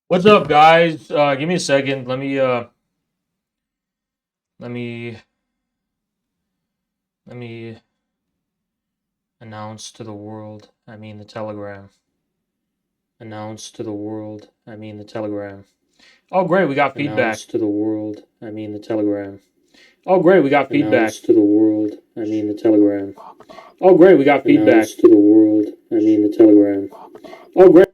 What's up, guys? Give me a second. Let me let me announce to the world. I mean the Telegram. Announce to the world. I mean the Telegram. Oh, great, we got feedback. Announce to the world. I mean the Telegram. Oh, great, we got feedback. Announce to the world. I mean the Telegram. Oh, great, we got feedback. Announce to the world. I mean the Telegram. Oh, great.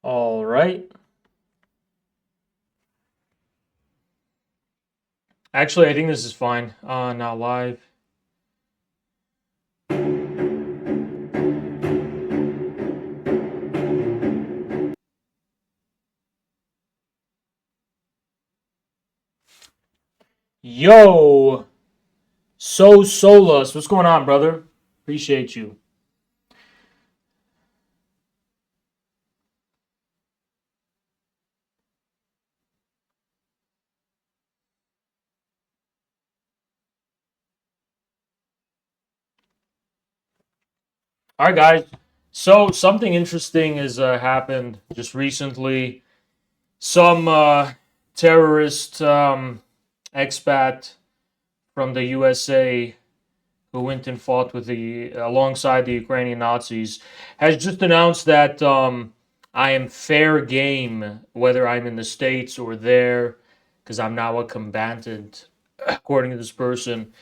All right. Actually, I think this is fine. Now live. Yo, Solus, what's going on, brother? Appreciate you. All right, guys. So something interesting has happened just recently. Some terrorist expat from the USA who went and fought with alongside the Ukrainian Nazis has just announced that I am fair game whether I'm in the States or there because I'm now a combatant, according to this person.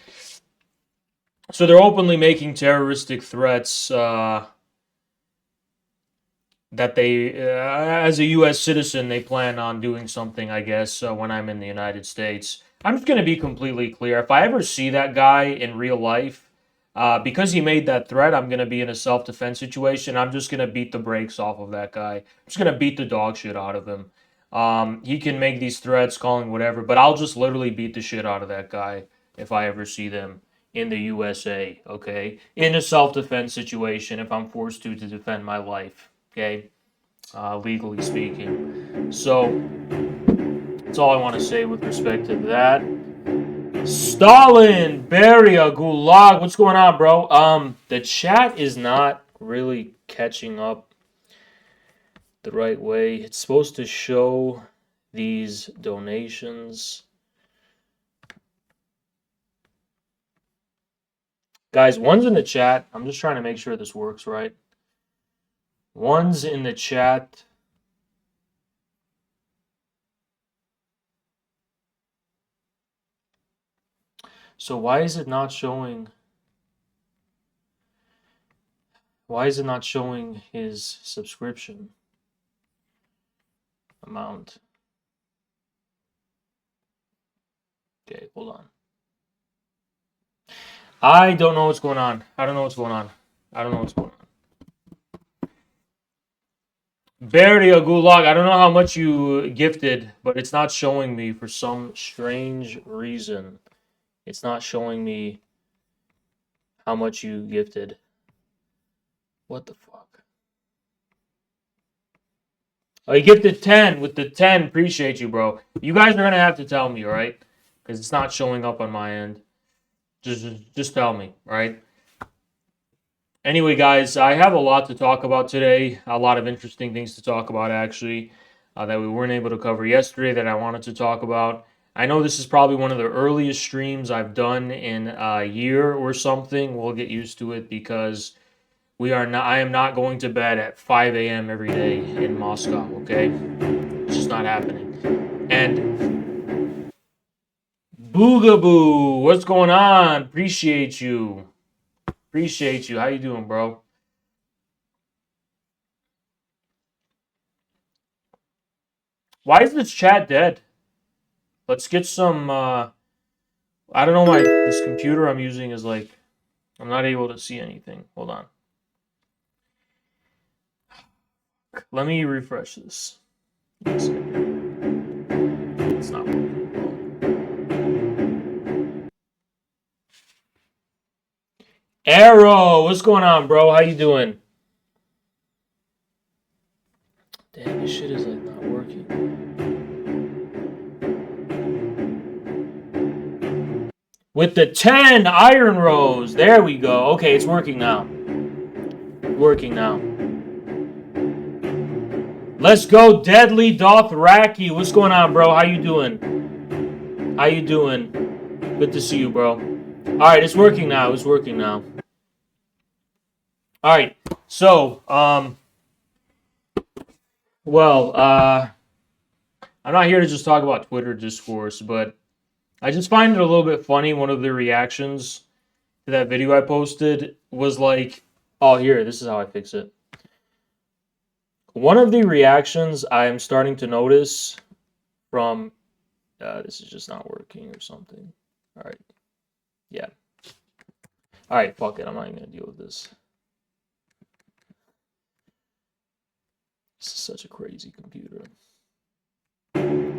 So they're openly making terroristic threats. That they, as a U.S. citizen, they plan on doing something, I guess, when I'm in the United States. I'm just going to be completely clear. If I ever see that guy in real life, because he made that threat, I'm going to be in a self-defense situation. I'm just going to beat the brakes off of that guy. I'm just going to beat the dog shit out of him. He can make these threats, calling whatever, but I'll just literally beat the shit out of that guy if I ever see them in the USA, okay? In a self-defense situation, if I'm forced to defend my life. Okay, legally speaking. So that's all I want to say with respect to that. Stalin, Beria, Gulag, what's going on, bro? The chat is not really catching up the right way. It's supposed to show these donations. Guys, one's in the chat. I'm just trying to make sure this works right. One's in the chat. So why is it not showing? Why is it not showing his subscription amount? Okay, hold on. I don't know what's going on. I don't know what's going on. I don't know what's going on. Beria Gulag, I don't know how much you gifted, but it's not showing me for some strange reason. It's not showing me how much you gifted. What the fuck? Oh, you gifted 10 with the 10. Appreciate you, bro. You guys are going to have to tell me, all right? Because it's not showing up on my end. Just tell me, all right? Anyway, guys, I have a lot to talk about today. A lot of interesting things to talk about, actually, that we weren't able to cover yesterday that I wanted to talk about. I know this is probably one of the earliest streams I've done in a year or something. We'll get used to it because I am not going to bed at 5 a.m. every day in Moscow, okay? It's just not happening. And Boogaboo, what's going on? Appreciate you. Appreciate you. How you doing, bro? Why is this chat dead? Let's get some, I don't know why this computer I'm using is like, I'm not able to see anything. Hold on. Let me refresh this. It's not working. Arrow, what's going on, bro? How you doing? Damn, this shit is like not working. with the 10 Iron Rose. There we go. Okay, it's working now. Working now. Let's go, Deadly Dothraki. What's going on, bro? How you doing? How you doing? Good to see you, bro. All right, it's working now. It's working now. All right. So, well, I'm not here to just talk about Twitter discourse, but I just find it a little bit funny. One of the reactions to that video I posted was like, oh, here, this is how I fix it. One of the reactions I'm starting to notice from, this is just not working or something. All right. Yeah. All right, fuck it. I'm not even going to deal with this. This is such a crazy computer.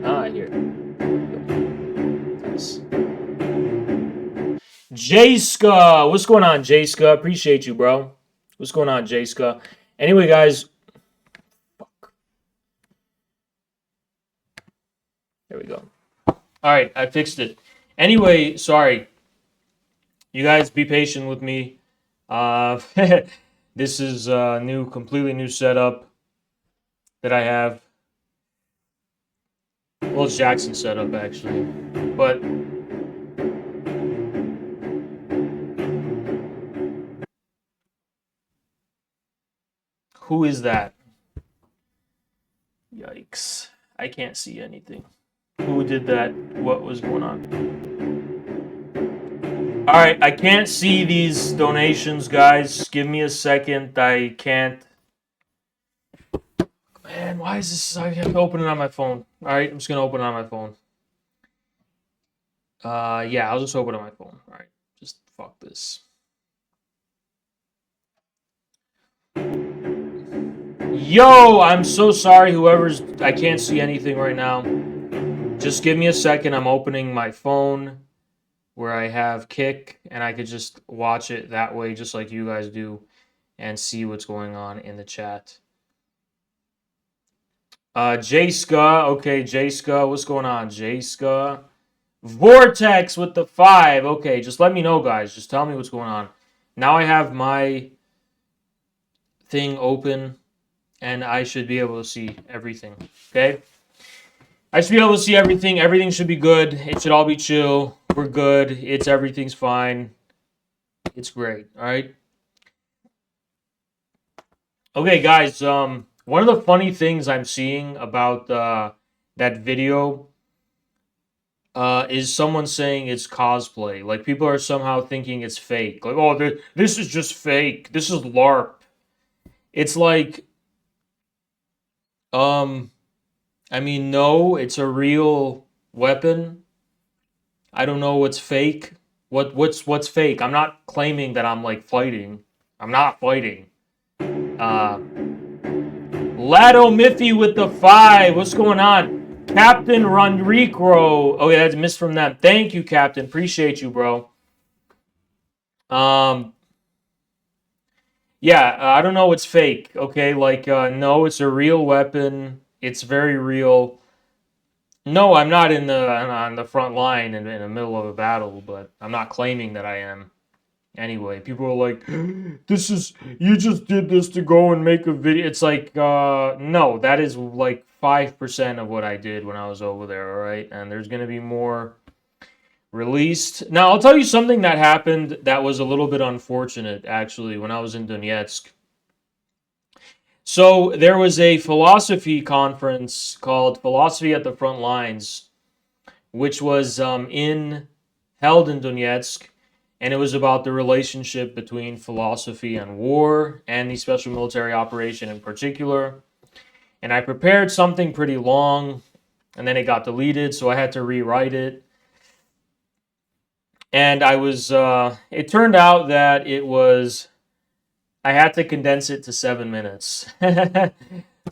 Ah, here. Nice. Jayska, what's going on, Jayska? Appreciate you, bro. What's going on, Jayska? Anyway, guys. Fuck. There we go. All right, I fixed it. Anyway, sorry. You guys be patient with me. This is a completely new setup that I have. Well, it's Jackson's setup, actually. But who is that? Yikes. I can't see anything. Who did that? What was going on? All right, I can't see these donations, guys. Give me a second. I can't. Man, why is this? I have to open it on my phone. All right, I'm just going to open it on my phone. Yeah, I'll just open it on my phone. All right, just fuck this. Yo, I'm so sorry, I can't see anything right now. Just give me a second. I'm opening my phone where I have Kick, and I could just watch it that way, just like you guys do, and see what's going on in the chat. Jayska, okay, Jayska, what's going on, Jayska? Vortex with the 5, okay, just let me know, guys, just tell me what's going on. Now I have my thing open, and I should be able to see everything, okay? I should be able to see everything, everything should be good, it should all be chill, we're good, everything's fine, it's great, alright? Okay, guys, one of the funny things I'm seeing about that video is someone saying it's cosplay. Like, people are somehow thinking it's fake. Like, oh, this is just fake. This is LARP. It's like, I mean, no, it's a real weapon. I don't know what's fake. What's fake? I'm not claiming that I'm, like, fighting. I'm not fighting. Lado Miffy with the 5. What's going on? Captain Ronrico. Oh, yeah, that's missed from them. Thank you, Captain. Appreciate you, bro. Yeah, I don't know what's fake, okay? Like, no, it's a real weapon. It's very real. No, I'm not on the front line in the middle of a battle, but I'm not claiming that I am. Anyway, people are like, you just did this to go and make a video. It's like, no, that is like 5% of what I did when I was over there, all right? And there's going to be more released. Now, I'll tell you something that happened that was a little bit unfortunate, actually, when I was in Donetsk. So there was a philosophy conference called Philosophy at the Front Lines, which was held in Donetsk. And it was about the relationship between philosophy and war, and the special military operation in particular. And I prepared something pretty long, and then it got deleted, so I had to rewrite it. And it turned out that I had to condense it to 7 minutes.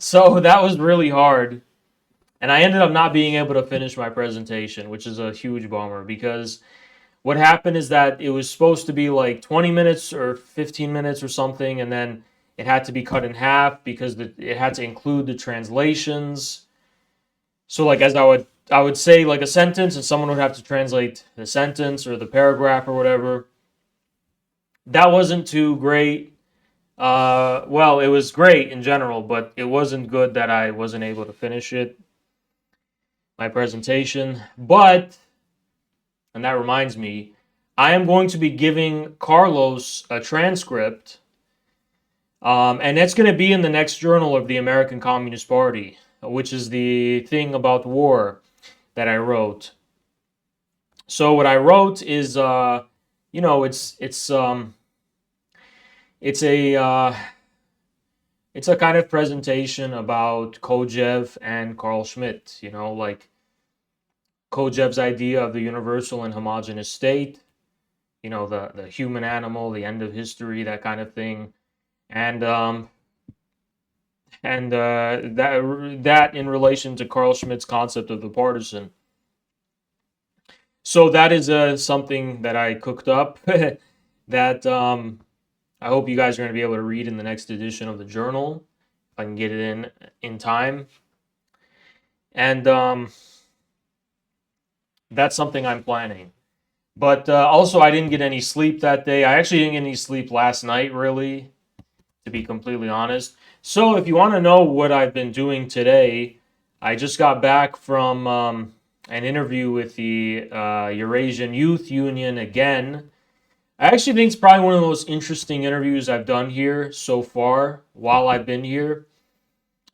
So that was really hard. And I ended up not being able to finish my presentation, which is a huge bummer, because what happened is that it was supposed to be like 20 minutes or 15 minutes or something, and then it had to be cut in half because it had to include the translations. So, like, as I would I would say like a sentence, and someone would have to translate the sentence or the paragraph or whatever. That wasn't too great. Well, it was great in general, but it wasn't good that I wasn't able to finish it, my presentation. But, and that reminds me, I am going to be giving Carlos a transcript, and it's going to be in the next journal of the American Communist Party, which is the thing about war that I wrote. So what I wrote is, you know, it's a kind of presentation about Kojeve and Carl Schmitt. You know, like Kojeve's idea of the universal and homogeneous state. You know, the human animal, the end of history, that kind of thing, and that in relation to Carl Schmitt's concept of the partisan. So that is something that I cooked up that I hope you guys are going to be able to read in the next edition of the journal, if I can get it in time. And that's something I'm planning. But also, I didn't get any sleep that day. I actually didn't get any sleep last night, really, to be completely honest. So if you want to know what I've been doing today, I just got back from an interview with the Eurasian Youth Union again. I actually think it's probably one of the most interesting interviews I've done here so far while I've been here.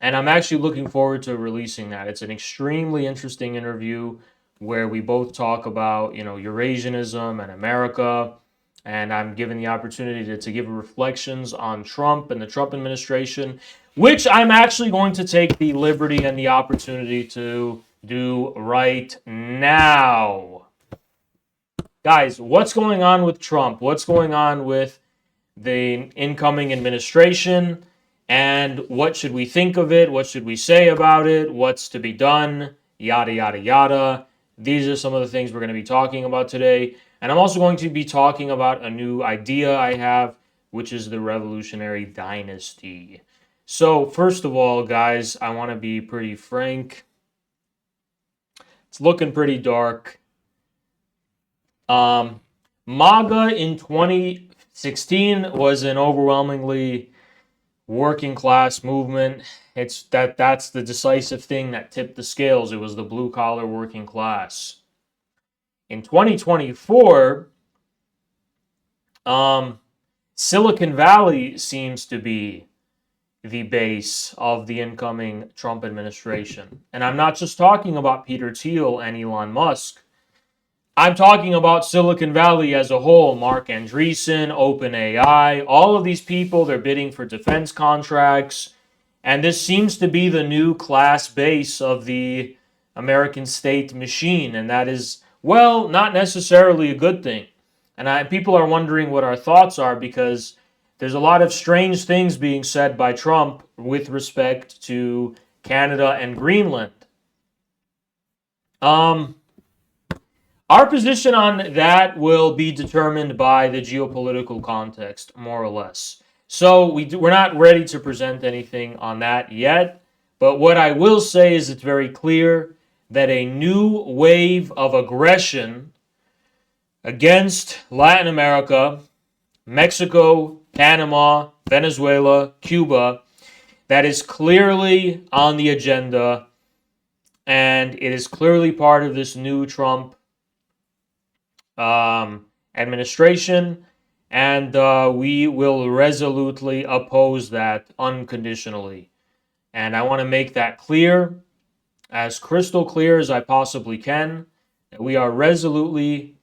And I'm actually looking forward to releasing that. It's an extremely interesting interview where we both talk about, you know, Eurasianism and America. And I'm given the opportunity to give reflections on Trump and the Trump administration, which I'm actually going to take the liberty and the opportunity to do right now. Guys, what's going on with Trump? What's going on with the incoming administration? And what should we think of it? What should we say about it? What's to be done? Yada, yada, yada. These are some of the things we're going to be talking about today. And I'm also going to be talking about a new idea I have, which is the revolutionary dynasty. So, first of all, guys, I want to be pretty frank. It's looking pretty dark. MAGA in 2016 was an overwhelmingly working class movement. That's the decisive thing that tipped the scales. It was the blue collar working class. In 2024, Silicon Valley seems to be the base of the incoming Trump administration. And I'm not just talking about Peter Thiel and Elon Musk. I'm talking about Silicon Valley as a whole. Mark Andreessen, OpenAI, all of these people, they're bidding for defense contracts. And this seems to be the new class base of the American state machine. And that is, well, not necessarily a good thing. And people are wondering what our thoughts are because there's a lot of strange things being said by Trump with respect to Canada and Greenland. Our position on that will be determined by the geopolitical context, more or less. So we're not ready to present anything on that yet. But what I will say is it's very clear that a new wave of aggression against Latin America, Mexico, Panama, Venezuela, Cuba, that is clearly on the agenda, and it is clearly part of this new Trump administration, and we will resolutely oppose that unconditionally. And I want to make that clear, as crystal clear as I possibly can. We are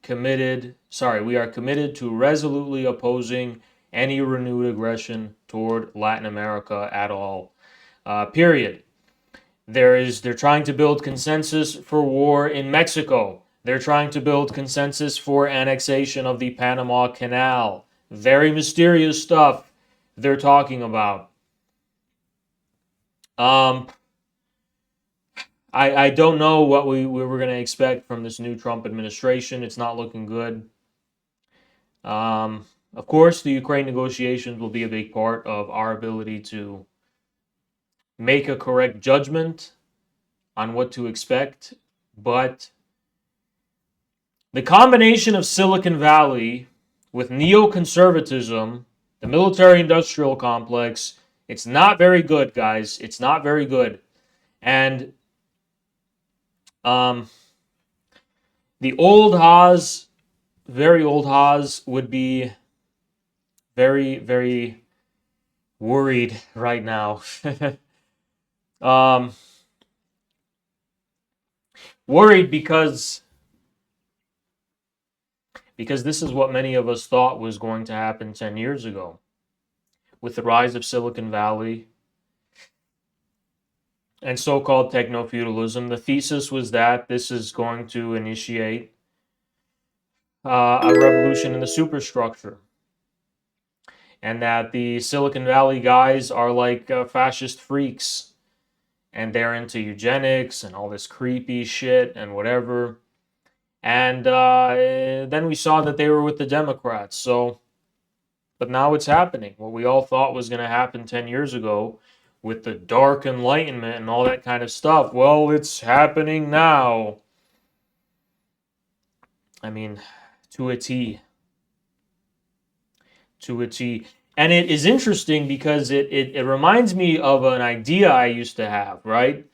committed to resolutely opposing any renewed aggression toward Latin America at all. Period. They're trying to build consensus for war in Mexico. They're trying to build consensus for annexation of the Panama Canal. Very mysterious stuff they're talking about. I don't know what we were going to expect from this new Trump administration. It's not looking good. Of course, the Ukraine negotiations will be a big part of our ability to make a correct judgment on what to expect But the combination of Silicon Valley with neoconservatism, the military-industrial complex, it's not very good, guys. It's not very good. And the old Haz, very old Haz, would be very, very worried right now. Worried because this is what many of us thought was going to happen 10 years ago. With the rise of Silicon Valley and so-called techno-feudalism, the thesis was that this is going to initiate a revolution in the superstructure. And that the Silicon Valley guys are like fascist freaks. And they're into eugenics and all this creepy shit and whatever. And then we saw that they were with the Democrats. So, but now it's happening. What we all thought was going to happen 10 years ago with the Dark Enlightenment and all that kind of stuff. Well, it's happening now. I mean, to a T. To a T. And it is interesting because it reminds me of an idea I used to have, right?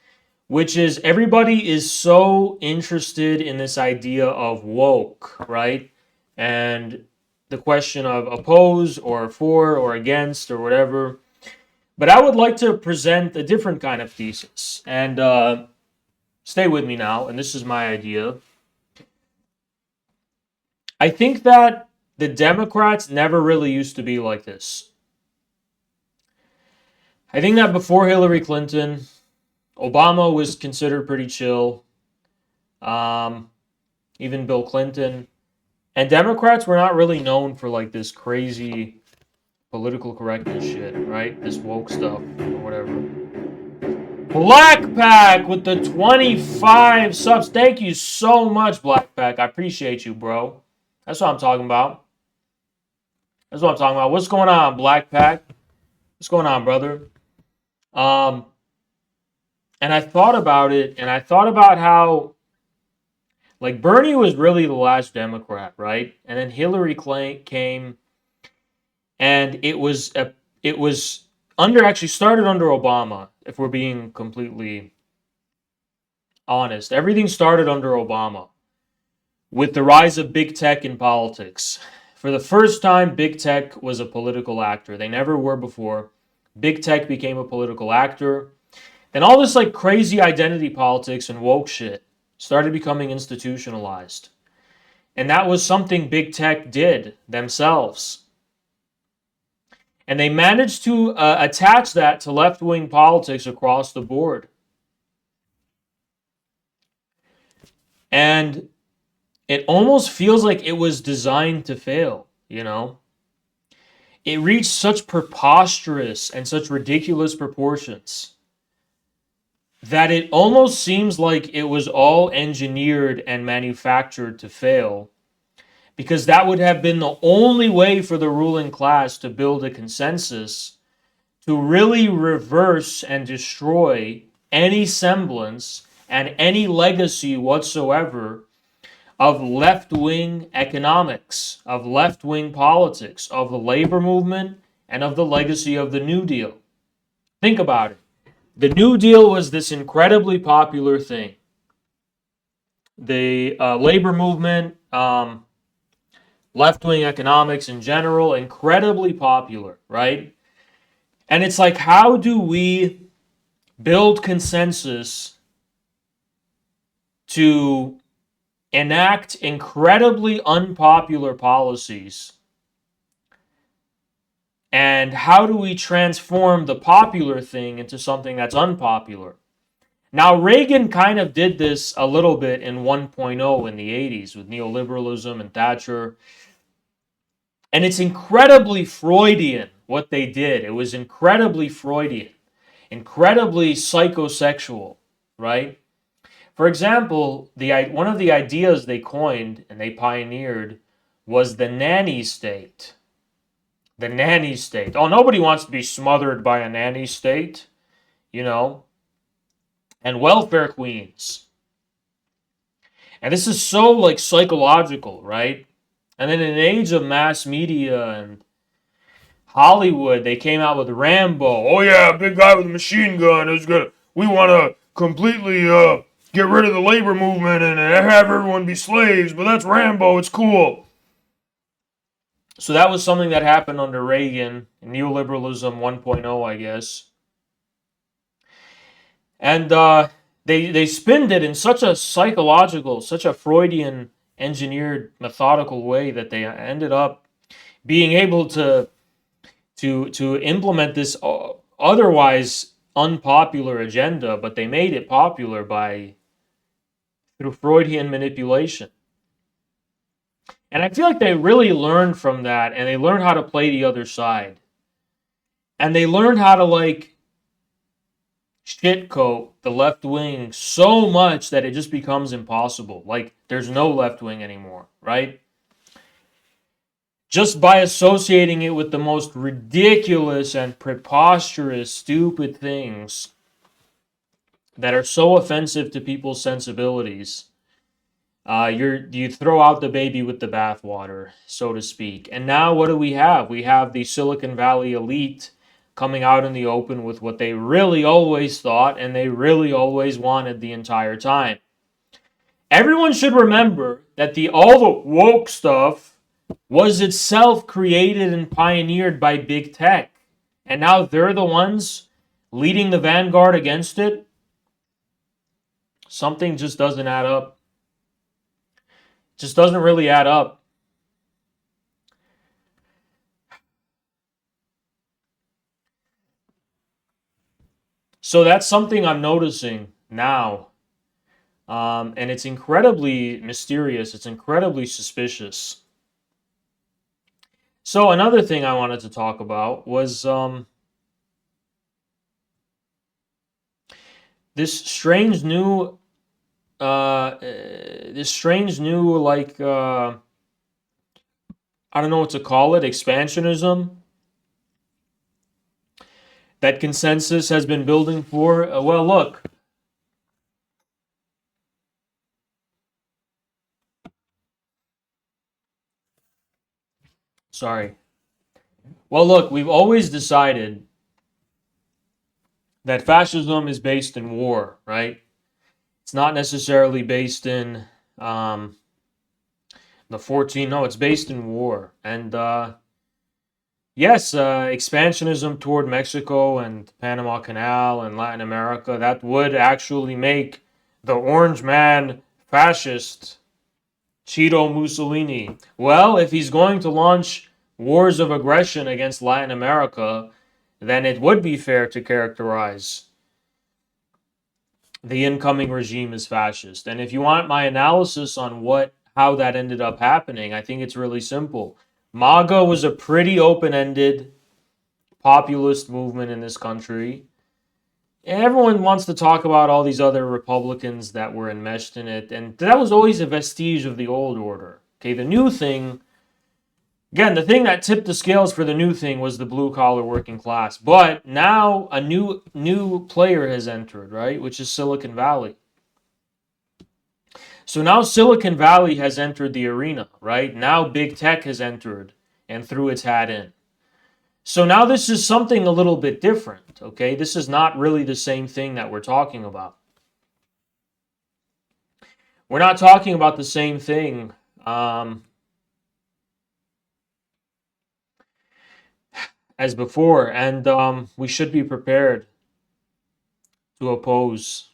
Which is everybody is so interested in this idea of woke, right? And the question of oppose or for or against or whatever. But I would like to present a different kind of thesis. And stay with me now, and this is my idea. I think that the Democrats never really used to be like this. I think that before Hillary Clinton, Obama was considered pretty chill. Even Bill Clinton. And Democrats were not really known for like this crazy political correctness shit, right? This woke stuff or whatever. Black Pack with the 25 subs. Thank you so much, Black Pack. I appreciate you, bro. That's what I'm talking about. That's what I'm talking about. What's going on, Black Pack? What's going on, brother? And I thought about it, and I thought about how, like, Bernie was really the last Democrat, right? And then Hillary came, and it was actually started under Obama, if we're being completely honest. Everything started under Obama with the rise of big tech in politics. For the first time, big tech was a political actor. They never were before. Big tech became a political actor. Then all this like crazy identity politics and woke shit started becoming institutionalized. And that was something big tech did themselves. And they managed to attach that to left-wing politics across the board. And it almost feels like it was designed to fail, you know? It reached such preposterous and such ridiculous proportions that it almost seems like it was all engineered and manufactured to fail, because that would have been the only way for the ruling class to build a consensus to really reverse and destroy any semblance and any legacy whatsoever of left-wing economics, of left-wing politics, of the labor movement, and of the legacy of the New Deal. Think about it. The New Deal was this incredibly popular thing. The labor movement, left-wing economics in general, incredibly popular, right? And it's like, how do we build consensus to enact incredibly unpopular policies? And how do we transform the popular thing into something that's unpopular? Now, Reagan kind of did this a little bit in 1.0 in the 80s with neoliberalism and Thatcher. And it's incredibly Freudian what they did. It was incredibly Freudian, incredibly psychosexual, right? For example, one of the ideas they coined and they pioneered was the nanny state. The nanny state. Oh, nobody wants to be smothered by a nanny state, you know. And welfare queens. And this is so like psychological, right? And then in an age of mass media and Hollywood, they came out with Rambo. Oh yeah, big guy with a machine gun is gonna. We want to completely get rid of the labor movement and have everyone be slaves. But that's Rambo. It's cool. So that was something that happened under Reagan, neoliberalism 1.0, I guess. And they spinned it in such a psychological, such a Freudian engineered, methodical way that they ended up being able to implement this otherwise unpopular agenda, but they made it popular by through Freudian manipulation. And I feel like they really learned from that, and they learned how to play the other side. And they learned how to like shitcoat the left wing so much that it just becomes impossible. Like there's no left wing anymore, right? Just by associating it with the most ridiculous and preposterous, stupid things that are so offensive to people's sensibilities, you throw out the baby with the bathwater, so to speak. And now what do we have? We have the Silicon Valley elite coming out in the open with what they really always thought and they really always wanted the entire time. Everyone should remember that all the woke stuff was itself created and pioneered by big tech. And now they're the ones leading the vanguard against it. Something just doesn't add up. Just doesn't really add up. So that's something I'm noticing now. And it's incredibly mysterious. It's incredibly suspicious. So another thing I wanted to talk about was this strange new like I don't know what to call it, expansionism that consensus has been building for. Well, look. Sorry. Well, look, we've always decided that fascism is based in war, right? It's not necessarily based in the 14. No, it's based in war. And yes, expansionism toward Mexico and Panama Canal and Latin America, that would actually make the orange man fascist, Cheeto Mussolini. Well, if he's going to launch wars of aggression against Latin America, then it would be fair to characterize the incoming regime as fascist. And if you want my analysis on how that ended up happening, I think it's really simple. MAGA was a pretty open-ended populist movement in this country. Everyone wants to talk about all these other Republicans that were enmeshed in it, and that was always a vestige of the old order. Okay, the new thing, again, the thing that tipped the scales for the new thing was the blue-collar working class. But now a new player has entered, right, which is Silicon Valley. So now Silicon Valley has entered the arena, right? Now big tech has entered and threw its hat in. So now this is something a little bit different, okay? This is not really the same thing that we're talking about. We're not talking about the same thing as before, and we should be prepared to oppose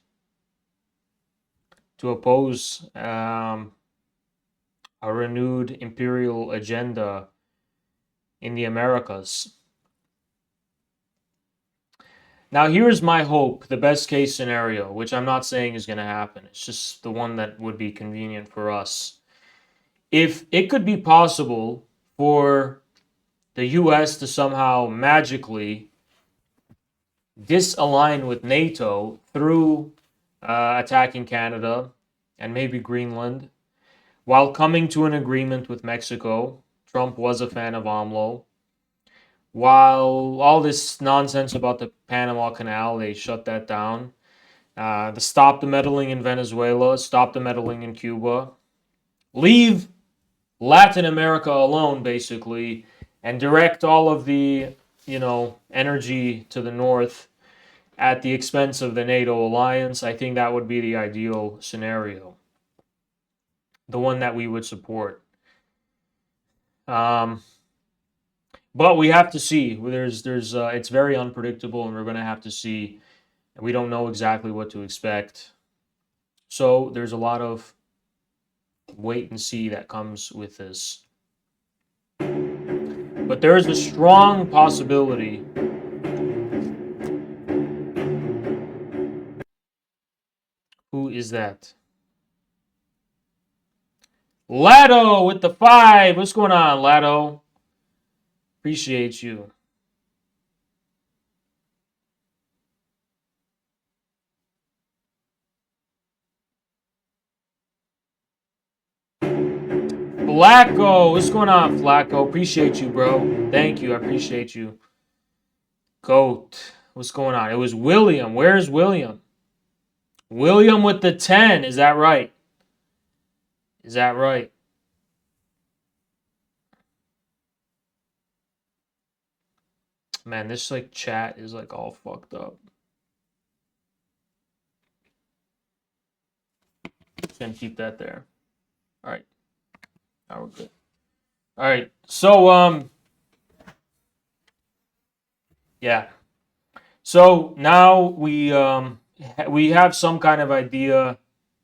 a renewed imperial agenda in the Americas. Now, here's my hope, the best case scenario, which I'm not saying is going to happen. It's just the one that would be convenient for us. If it could be possible for the US to somehow magically disalign with NATO through attacking Canada and maybe Greenland, while coming to an agreement with Mexico. Trump was a fan of AMLO. While all this nonsense about the Panama Canal, they shut that down. The stop the meddling in Venezuela, stop the meddling in Cuba, leave Latin America alone, basically, and direct all of the, energy to the north at the expense of the NATO alliance. I think that would be the ideal scenario, the one that we would support. But we have to see. It's very unpredictable, and we're going to have to see. We don't know exactly what to expect. So there's a lot of wait and see that comes with this. But there is a strong possibility. Who is that? Lado with the 5. What's going on, Lado? Appreciate you. Flacco, what's going on, Flacco? Appreciate you, bro. Thank you, I appreciate you. Goat, what's going on? It was William. Where's William? William with the 10. Is that right? Is that right? Man, this chat is all fucked up. Just gonna keep that there. All right. Now we're good. All right. So yeah. So now we have some kind of idea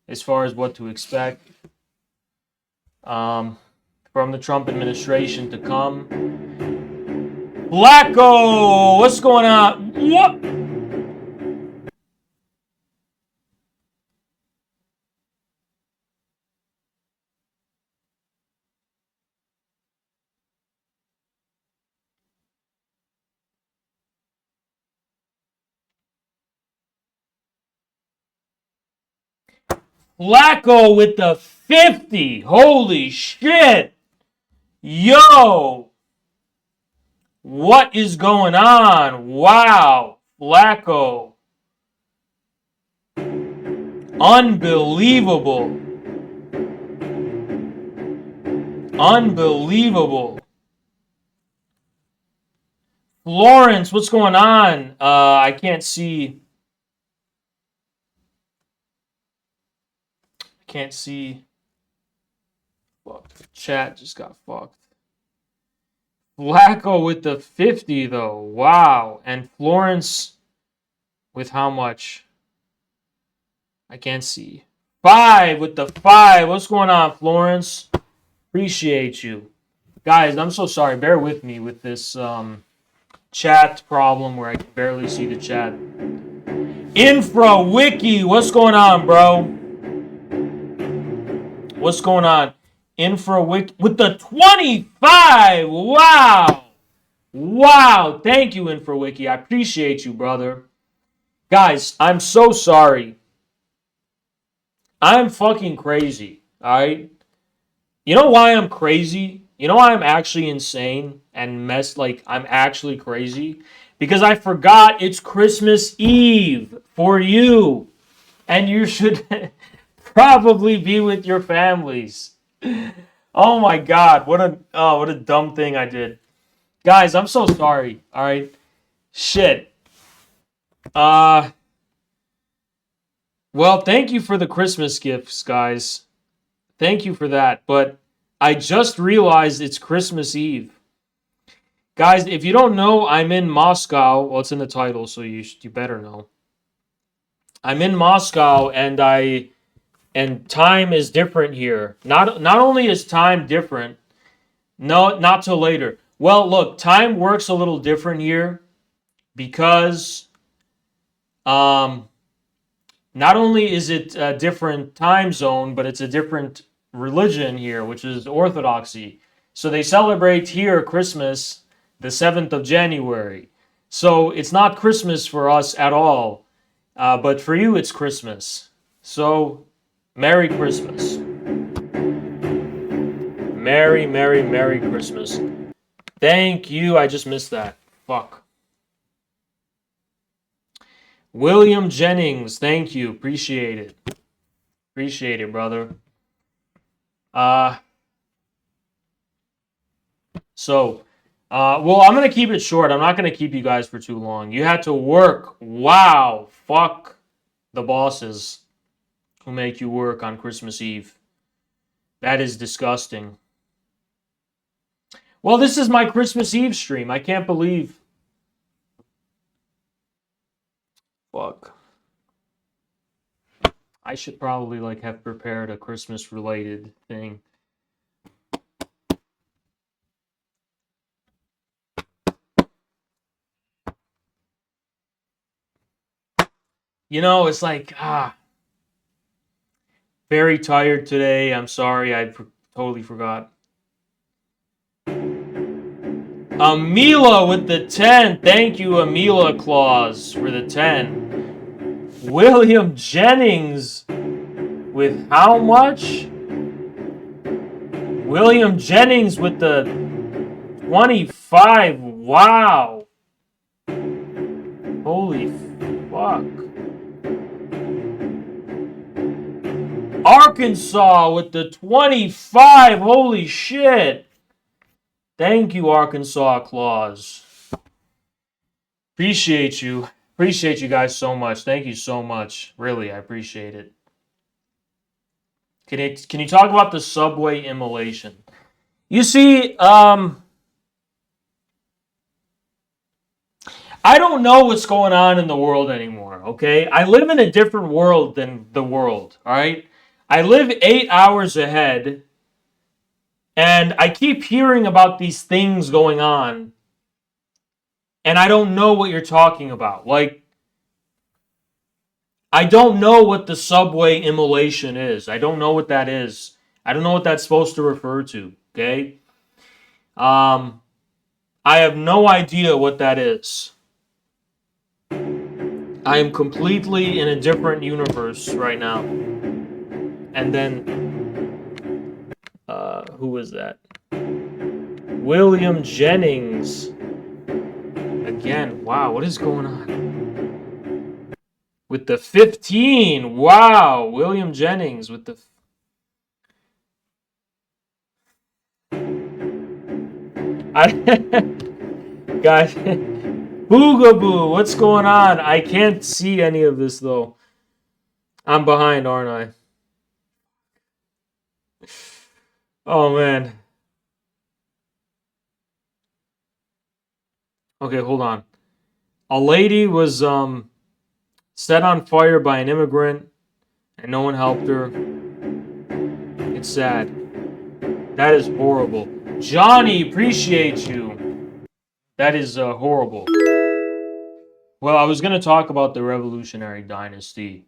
as far as what to expect from the Trump administration to come. Blacko, what's going on? What? Flacco with the 50. Holy shit. Yo. What is going on? Wow. Flacco. Unbelievable. Unbelievable. Florence, what's going on? I can't see. Can't see. Fuck. Chat just got fucked. Flacco with the 50, though. Wow. And Florence with how much? I can't see. 5 with the 5. What's going on, Florence? Appreciate you. Guys, I'm so sorry. Bear with me with this chat problem where I can barely see the chat. InfraWiki, what's going on, bro? What's going on? InfraWiki with the 25. Wow. Wow. Thank you, InfraWiki. I appreciate you, brother. Guys, I'm so sorry. I'm fucking crazy. All right? You know why I'm crazy? You know why I'm actually insane and I'm actually crazy? Because I forgot it's Christmas Eve for you. And you should probably be with your families. Oh my god, what a dumb thing I did. Guys, I'm so sorry. All right. Shit. Well, thank you for the Christmas gifts, guys. Thank you for that. But I just realized it's Christmas Eve. Guys, if you don't know, I'm in Moscow. Well, it's in the title, so you better know. I'm in Moscow, and time is different here. Not only is time different, no, not till later. Well, look, time works a little different here because not only is it a different time zone, but it's a different religion here, which is Orthodoxy. So they celebrate here Christmas the 7th of January. So it's not Christmas for us at all, but for you it's Christmas. So Merry Christmas. Merry, Merry, Merry Christmas. Thank you. I just missed that. Fuck. William Jennings, thank you. Appreciate it. Appreciate it, brother. Well, I'm going to keep it short. I'm not going to keep you guys for too long. You had to work. Wow. Fuck the bosses who make you work on Christmas Eve. That is disgusting. Well, this is my Christmas Eve stream. I can't believe. Fuck. I should probably have prepared a Christmas related thing. It's very tired today. I'm sorry. I totally forgot. Amila with the 10. Thank you, Amila Claus, for the 10. William Jennings with how much? William Jennings with the 25. Wow. Holy fuck. Arkansas with the 25. Holy shit. Thank you, Arkansas Claus. Appreciate you. Appreciate you guys so much. Thank you so much. Really, I appreciate it. Can you talk about the subway immolation? You see, I don't know what's going on in the world anymore, okay? I live in a different world than the world, all right? I live 8 hours ahead, and I keep hearing about these things going on, and I don't know what you're talking about. I don't know what the subway immolation is. I don't know what that is. I don't know what that's supposed to refer to, okay? I have no idea what that is. I am completely in a different universe right now. And then, who was that? William Jennings. Again, wow, what is going on? With the 15, wow, William Jennings with the... Guys, Boogaboo, what's going on? I can't see any of this, though. I'm behind, aren't I? Oh, man. Okay, hold on. A lady was set on fire by an immigrant, and no one helped her. It's sad. That is horrible. Johnny, appreciate you. That is horrible. Well, I was going to talk about the revolutionary dynasty,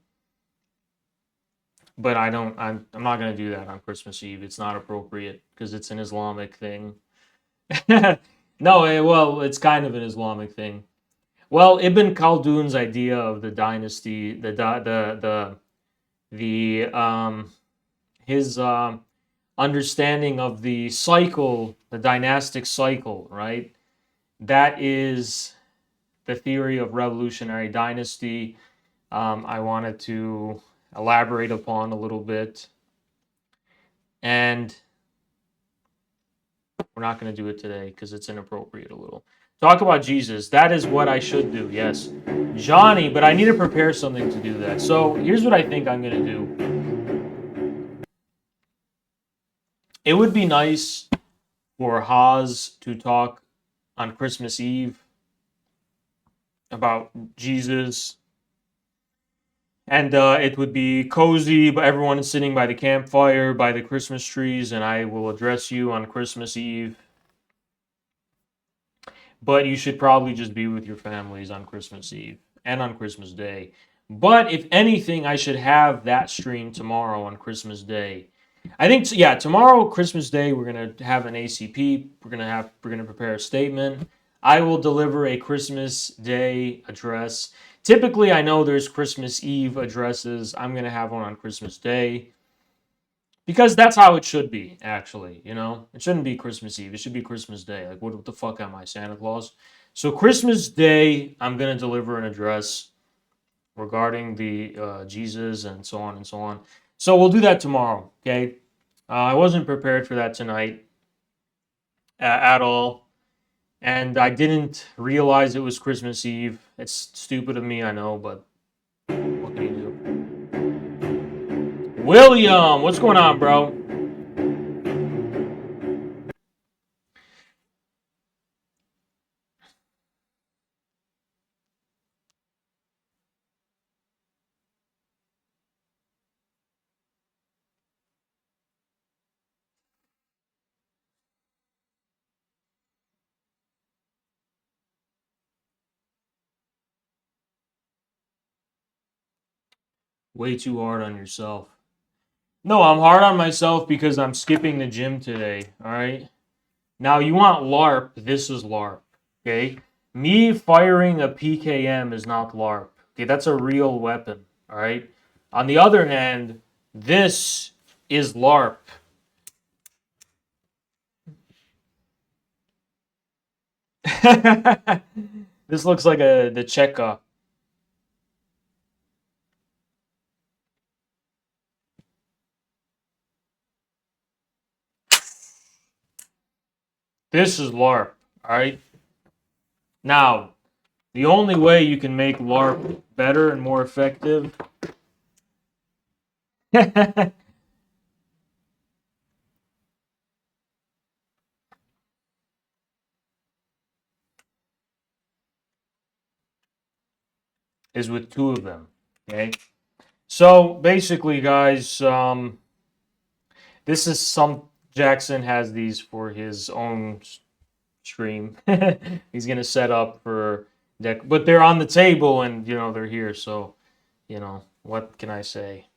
but I'm not going to do that on Christmas Eve. It's not appropriate because it's an Islamic thing. No, well, it's kind of an Islamic thing. Well, Ibn Khaldun's idea of the dynasty, his understanding of the cycle, the dynastic cycle, right? That is the theory of revolutionary dynasty. I wanted to elaborate upon a little bit, and we're not going to do it today because it's inappropriate a little. Talk about Jesus. That is what I should do, yes. Johnny, but I need to prepare something to do that. So here's what I think I'm going to do. It would be nice for Haz to talk on Christmas Eve about Jesus. And it would be cozy, but everyone is sitting by the campfire, by the Christmas trees, and I will address you on Christmas Eve. But you should probably just be with your families on Christmas Eve and on Christmas Day. But if anything, I should have that stream tomorrow on Christmas Day. I think, yeah, tomorrow, Christmas Day, we're gonna have an ACP. We're gonna prepare a statement. I will deliver a Christmas Day address. Typically, I know there's Christmas Eve addresses. I'm gonna have one on Christmas Day because that's how it should be. Actually, it shouldn't be Christmas Eve. It should be Christmas Day. Like, what the fuck am I, Santa Claus? So Christmas Day, I'm gonna deliver an address. regarding the Jesus and so on and so on. So we'll do that tomorrow, okay? I wasn't prepared for that tonight at all, and I didn't realize it was Christmas Eve. It's stupid of me, I know, but what can you do? William, what's going on, bro? Way too hard on yourself. No, I'm hard on myself because I'm skipping the gym today, all right? Now, you want LARP, this is LARP, okay? Me firing a PKM is not LARP, okay? That's a real weapon, all right? On the other hand, this is LARP. This looks like the Cheka. This is LARP, all right? Now, the only way you can make LARP better and more effective is with two of them, okay? So basically, guys, this is some Jackson has these for his own stream. He's gonna set up for deck, but they're on the table and they're here. So what can I say?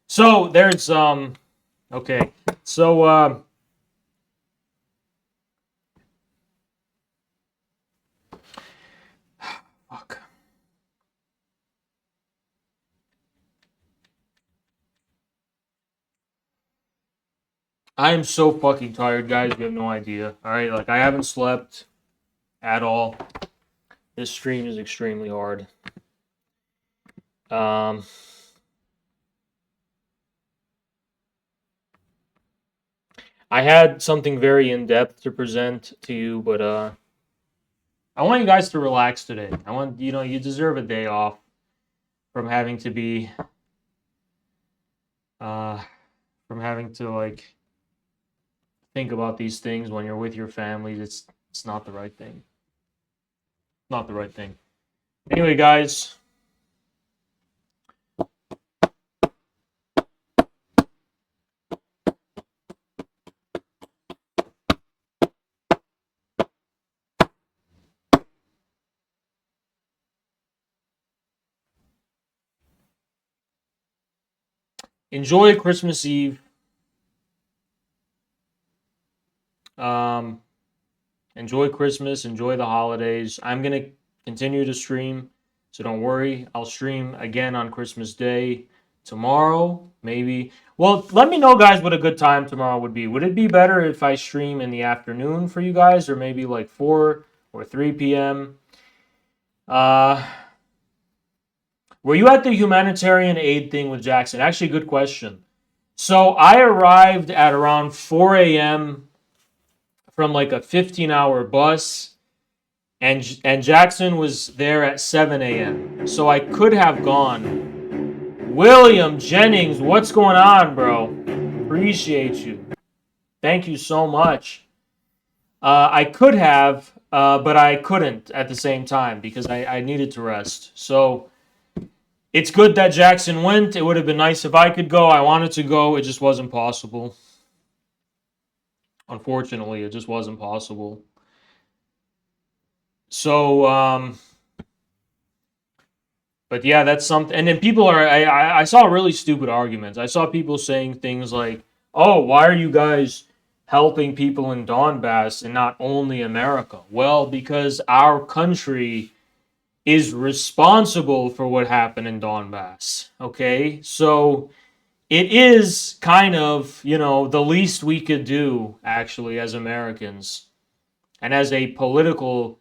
So there's okay. So fuck. I am so fucking tired, guys. You have no idea. All right, like I haven't slept at all. This stream is extremely hard. I had something very in depth to present to you, but I want you guys to relax today. I want you deserve a day off from having to be from having to like think about these things when you're with your families. It's not the right thing. Not the right thing. Anyway, guys. Enjoy Christmas Eve. Enjoy Christmas. Enjoy the holidays. I'm gonna continue to stream, so don't worry. I'll stream again on Christmas Day tomorrow, maybe. Well, let me know, guys, what a good time tomorrow would be. Would it be better if I stream in the afternoon for you guys, or maybe like 4 or 3 p.m.? Were you at the humanitarian aid thing with Jackson? Actually, good question. So I arrived at around 4 a.m. from like a 15-hour bus, and Jackson was there at 7 a.m. So I could have gone. William Jennings, what's going on, bro? Appreciate you. Thank you so much. I could have, but I couldn't at the same time because I needed to rest. So it's good that Jackson went. It would have been nice if I could go. I wanted to go. It just wasn't possible. Unfortunately, it just wasn't possible. So, but yeah, that's something. And then people are, I saw really stupid arguments. I saw people saying things like, oh, why are you guys helping people in Donbass and not only America? Well, because our country is responsible for what happened in Donbass. Okay? So it is kind of, the least we could do, actually, as Americans and as a political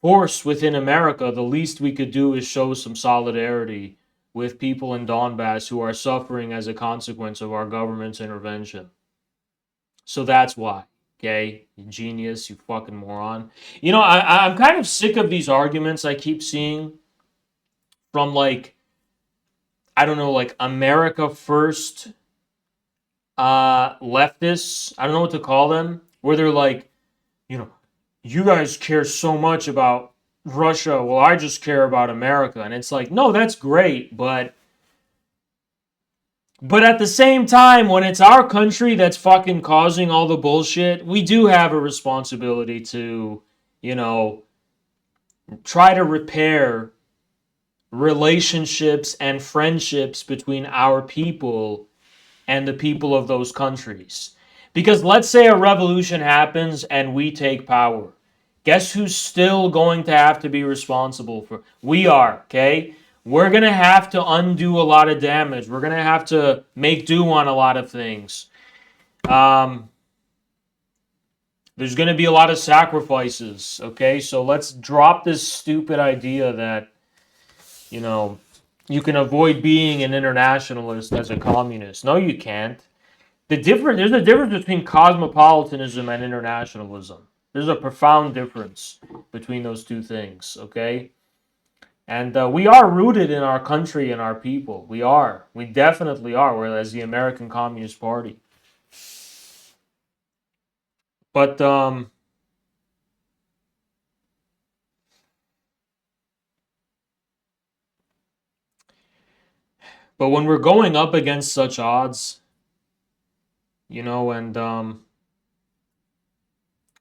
force within America, the least we could do is show some solidarity with people in Donbass who are suffering as a consequence of our government's intervention. So that's why. Okay, you genius, you fucking moron. You know, I'm kind of sick of these arguments I keep seeing from, like, I don't know, like America First leftists. I don't know what to call them, where they're like, you know, you guys care so much about Russia. Well, I just care about America. And it's like, no, that's great, but at the same time, when it's our country that's fucking causing all the bullshit, we do have a responsibility to, you know, try to repair relationships and friendships between our people and the people of those countries. Because let's say a revolution happens and we take power. Guess who's still going to have to be responsible for? We are, okay? We're going to have to undo a lot of damage. We're going to have to make do on a lot of things. There's going to be a lot of sacrifices, okay? So let's drop this stupid idea that, you know, you can avoid being an internationalist as a communist. No, you can't. There's a difference between cosmopolitanism and internationalism. There's a profound difference between those two things, okay? And we are rooted in our country and our people. We are. We definitely are, whereas the American Communist Party. But when we're going up against such odds, you know, and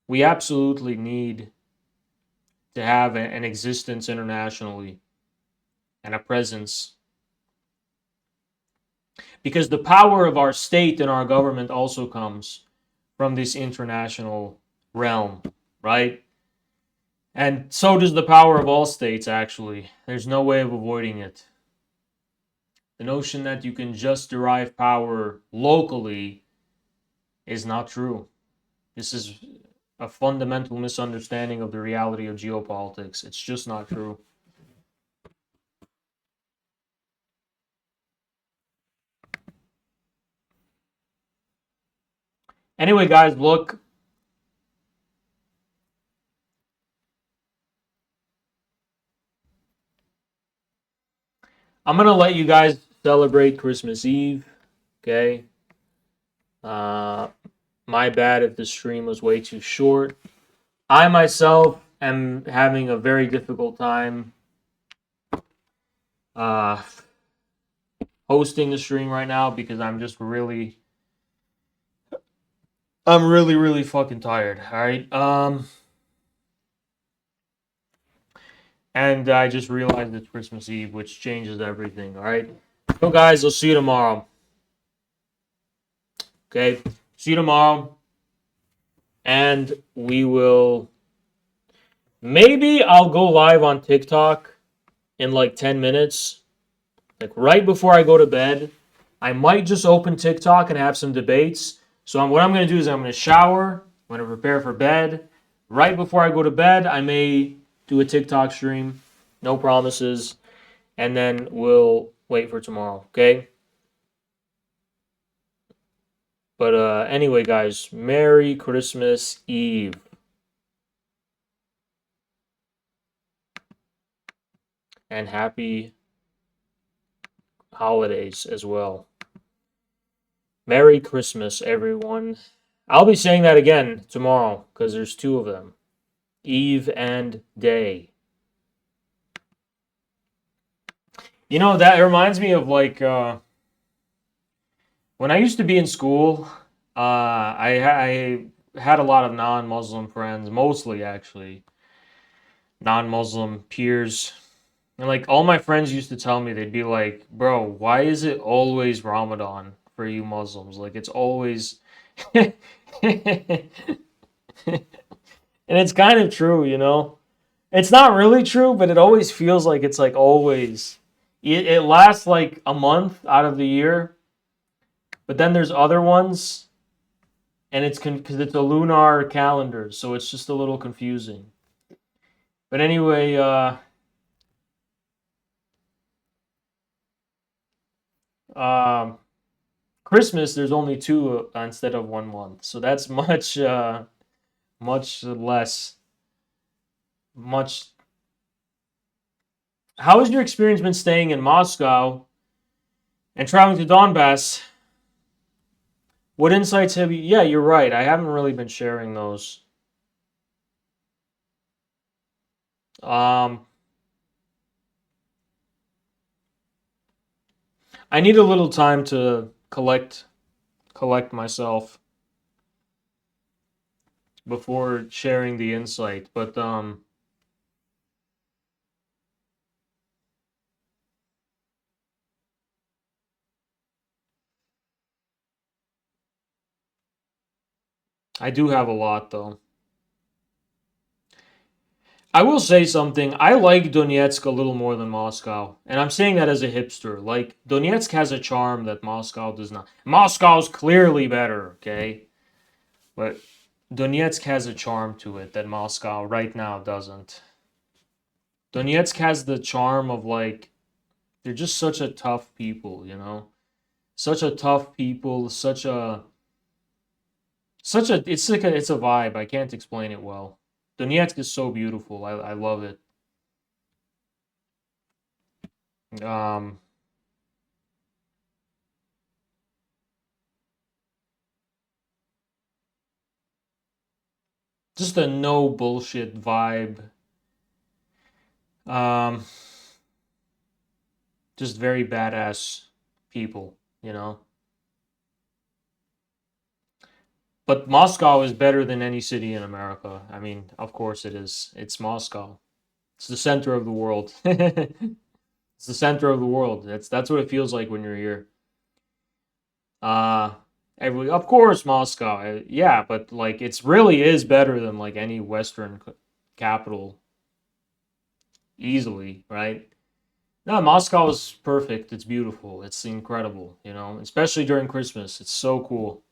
we absolutely need to have an existence internationally and a presence. Because the power of our state and our government also comes from this international realm, right? And so does the power of all states, actually. There's no way of avoiding it. The notion that you can just derive power locally is not true. This is a fundamental misunderstanding of the reality of geopolitics. It's just not true. Anyway, guys, look. I'm going to let you guys celebrate Christmas Eve, okay? My bad if the stream was way too short. I myself am having a very difficult time hosting the stream right now because I'm really fucking tired. All right. And I just realized it's Christmas Eve, which changes everything. All right. So, guys, I'll see you tomorrow. Okay. See you tomorrow. And we will. Maybe I'll go live on TikTok in like 10 minutes. Like right before I go to bed. I might just open TikTok and have some debates. So what I'm going to do is I'm going to shower. I'm going to prepare for bed. Right before I go to bed, I may do a TikTok stream. No promises. And then we'll wait for tomorrow, okay? But anyway, guys, Merry Christmas Eve. And happy holidays as well. Merry Christmas, everyone. I'll be saying that again tomorrow because there's two of them. Eve and day. You know, that reminds me of like when I used to be in school, I had a lot of non-Muslim friends, mostly actually non-Muslim peers. And like all my friends used to tell me, they'd be like, "Bro, why is it always Ramadan for you Muslims? Like it's always." And it's kind of true, you know. It's not really true, but it always feels like it's like always. It lasts like a month out of the year, but then there's other ones, and it's because it's a lunar calendar, so it's just a little confusing. But anyway, um, Christmas, there's only two instead of 1 month, so that's much less. Much. How has your experience been staying in Moscow and traveling to Donbass? What insights have you? Yeah, you're right. I haven't really been sharing those. Um, I need a little time to collect myself before sharing the insight. But I do have a lot though. I will say something. I like Donetsk a little more than Moscow, and I'm saying that as a hipster. Like Donetsk has a charm that Moscow does not. Moscow's clearly better, okay, but Donetsk has a charm to it that Moscow right now doesn't. Donetsk has the charm of like they're just such a tough people, you know? Such a tough people, such a it's a vibe. I can't explain it well. Donetsk is so beautiful. I love it. Um just a no bullshit vibe. Um just very badass people, you know? But Moscow is better than any city in America. I mean, of course it is. It's Moscow. It's the center of the world. It's the center of the world. That's what it feels like when you're here. Uh of course Moscow. Yeah, but like it's really is better than like any Western capital easily, right? No, Moscow is perfect. It's beautiful. It's incredible, you know, especially during Christmas. It's so cool.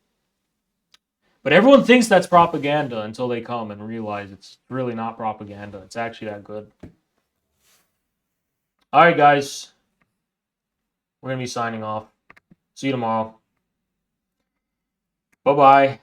But everyone thinks that's propaganda until they come and realize it's really not propaganda. It's actually that good. All right, guys. We're going to be signing off. See you tomorrow. Bye bye.